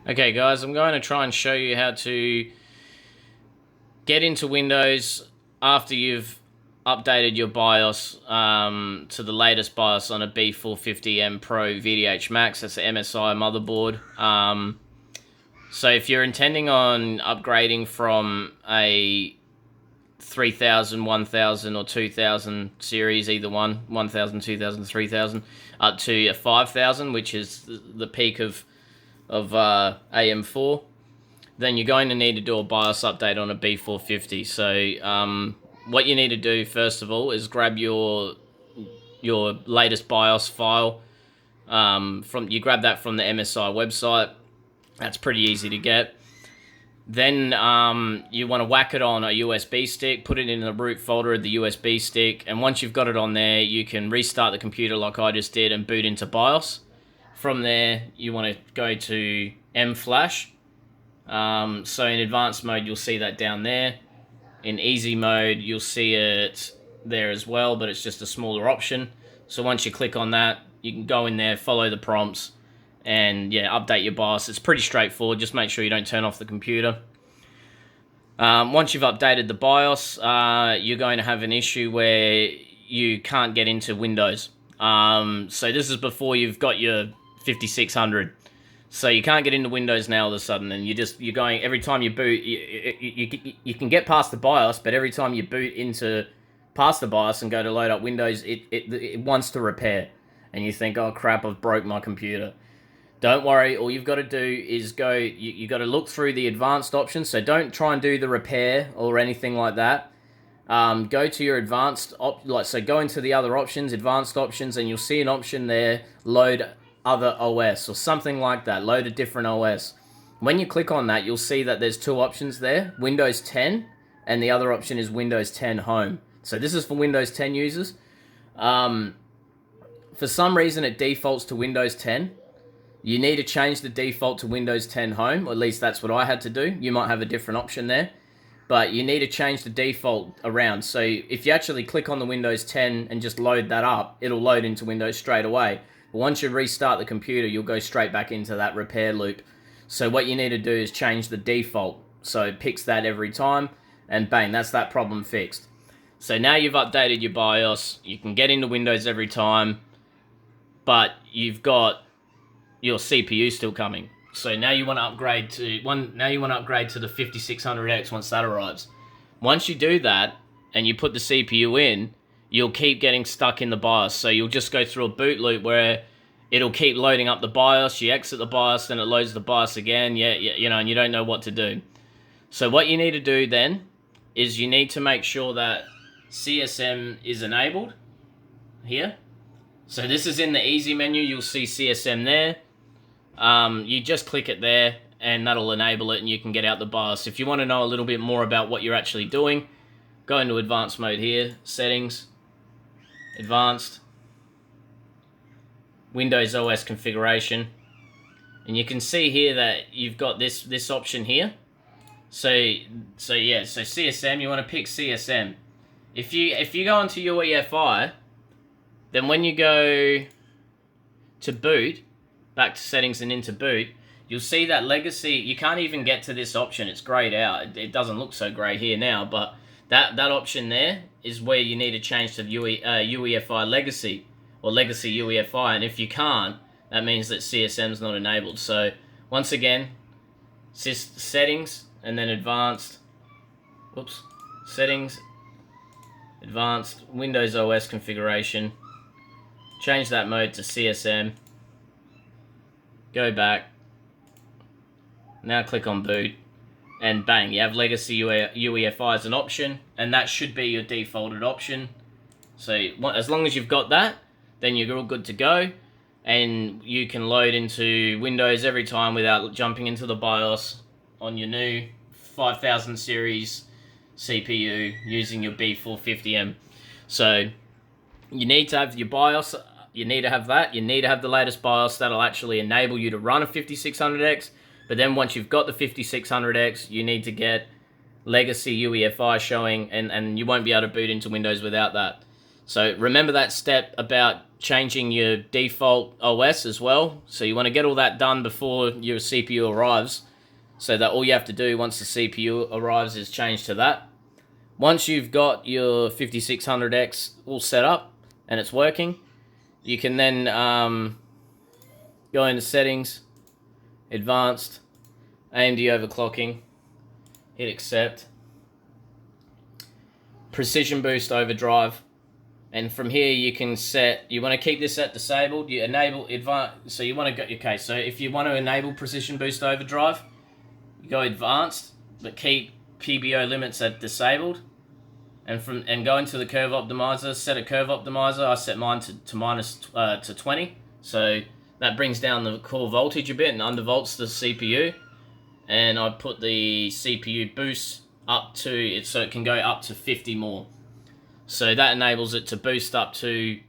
Okay guys, I'm going to try and show you how to get into Windows after you've updated your BIOS to the latest BIOS on a B450m Pro VDH Max. That's the MSI motherboard. So if you're intending on upgrading from a 3000, 1000 or 2000 series, either one, 1000, 2000, 3000, up to a 5000, which is the peak of AM4, then you're going to need to do a BIOS update on a B450. So what you need to do first of all is grab your latest BIOS file. You grab that from the MSI website. That's pretty easy to get. Then you want to whack it on a USB stick, put it in the root folder of the USB stick, and once you've got it on there, you can restart the computer like I just did and boot into BIOS. From there, you want to go to MFlash. So in advanced mode, you'll see that down there. In easy mode, you'll see it there as well, but it's just a smaller option. So once you click on that, you can go in there, follow the prompts, and yeah, update your BIOS. It's pretty straightforward. Just make sure you don't turn off the computer. Once you've updated the BIOS, you're going to have an issue where you can't get into Windows. So this is before you've got your 5600. So you can't get into Windows now all of a sudden, and you're going, every time you boot, you can get past the BIOS, but every time you boot into past the BIOS and go to load up Windows, it wants to repair, and you think, oh crap, I've broke my computer. Don't worry, all you've got to do is go, you got to look through the advanced options, so don't try and do the repair or anything like that. Go to your advanced, so go into the other options, advanced options, and you'll see an option there, load other OS or something like that, load a different OS. When you click on that, you'll see that there's two options there, Windows 10, and the other option is Windows 10 Home. So this is for Windows 10 users. For some reason, it defaults to Windows 10. You need to change the default to Windows 10 Home, or at least that's what I had to do. You might have a different option there, but you need to change the default around. So if you actually click on the Windows 10 and just load that up, it'll load into Windows straight away. But once you restart the computer, you'll go straight back into that repair loop. So what you need to do is change the default. So it picks that every time, and bang, that's that problem fixed. So now you've updated your BIOS, you can get into Windows every time, but you've got your CPU still coming. So now you want to upgrade to the 5600X once that arrives. Once you do that and you put the CPU in, you'll keep getting stuck in the BIOS. So you'll just go through a boot loop where it'll keep loading up the BIOS. You exit the BIOS, then it loads the BIOS again. And you don't know what to do. So what you need to do then is you need to make sure that CSM is enabled here. So this is in the easy menu. You'll see CSM there. You just click it there, and that'll enable it, and you can get out the BIOS. If you want to know a little bit more about what you're actually doing, go into advanced mode here, settings, advanced, Windows OS configuration, and you can see here that you've got this option here. So CSM, you want to pick CSM. If you go into UEFI, then when you go to boot, back to settings and into boot, you'll see that legacy, you can't even get to this option. It's grayed out. It doesn't look so grey here now, but that option there is where you need to change to UEFI legacy or legacy UEFI, and if you can't, that means that CSM's not enabled. So once again, settings and then advanced, settings, advanced, Windows OS configuration, change that mode to CSM, go back, now click on boot, and bang, you have legacy UEFI as an option, and that should be your defaulted option. So as long as you've got that, then you're all good to go, and you can load into Windows every time without jumping into the BIOS on your new 5000 series CPU using your B450m. So you need to have your BIOS. You need to have that. You need to have the latest BIOS that'll actually enable you to run a 5600X. But then once you've got the 5600X, you need to get legacy UEFI showing, and you won't be able to boot into Windows without that. So remember that step about changing your default OS as well. So you want to get all that done before your CPU arrives, so that all you have to do once the CPU arrives is change to that. Once you've got your 5600X all set up and it's working, you can then go into settings, advanced, AMD overclocking, hit accept, precision boost overdrive, and from here you can set, you want to keep this at disabled, you enable advanced, so you want to go, okay, so if you want to enable precision boost overdrive, you go advanced, but keep PBO limits at disabled, and go into the curve optimizer, set a curve optimizer. I set mine to 20, so that brings down the core voltage a bit and undervolts the CPU, and I put the CPU boost up to it so it can go up to 50 more. So that enables it to boost up to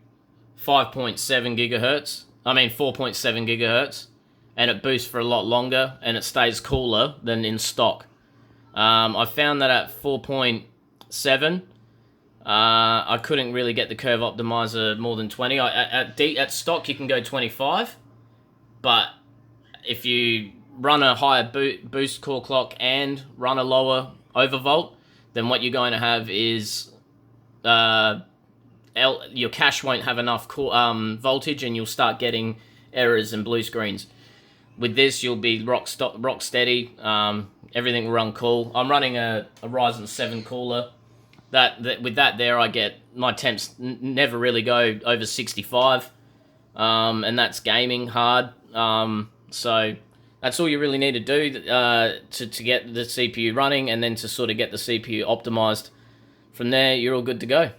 5.7 gigahertz. I mean 4.7 gigahertz, and it boosts for a lot longer, and it stays cooler than in stock. I found that at 4.7, I couldn't really get the curve optimizer more than 20. At stock you can go 25, but if you run a higher boost core clock and run a lower overvolt, then what you're going to have is your cache won't have enough voltage, and you'll start getting errors and blue screens. With this, you'll be rock steady. Everything will run cool. I'm running a Ryzen 7 cooler. With that there, I get my temps never really go over 65, and that's gaming hard. So that's all you really need to do to get the CPU running, and then to sort of get the CPU optimized. From there, you're all good to go.